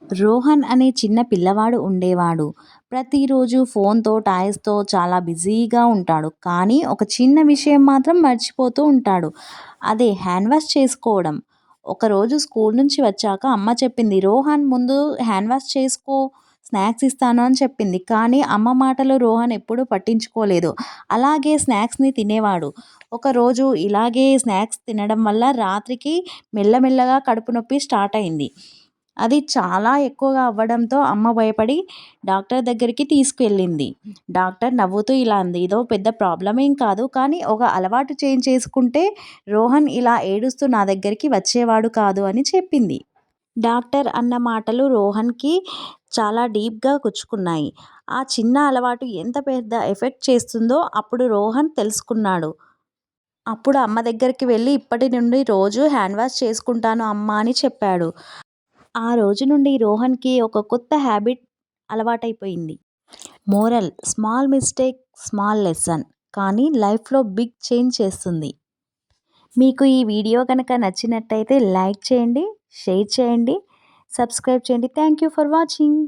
రోహన్ అనే చిన్న పిల్లవాడు ఉండేవాడు. ప్రతిరోజు ఫోన్‌తో, టాయ్స్‌తో చాలా బిజీగా ఉంటాడు. కానీ ఒక చిన్న విషయం మాత్రం మర్చిపోతూ ఉంటాడు. అదే హ్యాండ్ వాష్ చేసుకోవడం. ఒకరోజు స్కూల్ నుంచి వచ్చాక అమ్మ చెప్పింది, "రోహన్ ముందు హ్యాండ్ వాష్ చేసుకో, స్నాక్స్ ఇస్తాను" అని చెప్పింది. కానీ అమ్మ మాటలు రోహన్ ఎప్పుడూ పట్టించుకోలేదు. అలాగే స్నాక్స్‌ని తినేవాడు. ఒకరోజు ఇలాగే స్నాక్స్ తినడం వల్ల రాత్రికి మెల్లమెల్లగా కడుపు నొప్పి స్టార్ట్ అయింది. అది చాలా ఎక్కువగా అవ్వడంతో అమ్మ భయపడి డాక్టర్ దగ్గరికి తీసుకెళ్ళింది. డాక్టర్ నవ్వుతూ ఇలా అంది, "ఇదో పెద్ద ప్రాబ్లమ్ ఏం కాదు. కానీ ఒక అలవాటు చేంజ్ చేసుకుంటే రోహన్ ఇలా ఏడుస్తూ నా దగ్గరికి వచ్చేవాడు కాదు" అని చెప్పింది. డాక్టర్ అన్న మాటలు రోహన్‌కి చాలా డీప్‌గా గుచ్చుకున్నాయి. ఆ చిన్న అలవాటు ఎంత పెద్ద ఎఫెక్ట్ చేస్తుందో అప్పుడు రోహన్ తెలుసుకున్నాడు. అప్పుడు అమ్మ దగ్గరికి వెళ్లి, "ఇప్పటి నుండి రోజు హ్యాండ్ వాష్ చేసుకుంటాను అమ్మా" అని చెప్పాడు. ఆ రోజు నుండి రోహన్‌కి ఒక కొత్త హ్యాబిట్ అలవాటైపోయింది. Moral: small mistake, small lesson కానీ లైఫ్‌లో బిగ్ చేంజ్ చేస్తుంది. మీకు ఈ వీడియో గనక నచ్చినట్టయితే లైక్ చేయండి, షేర్ చేయండి, సబ్స్క్రైబ్ చేయండి. Thank you for watching.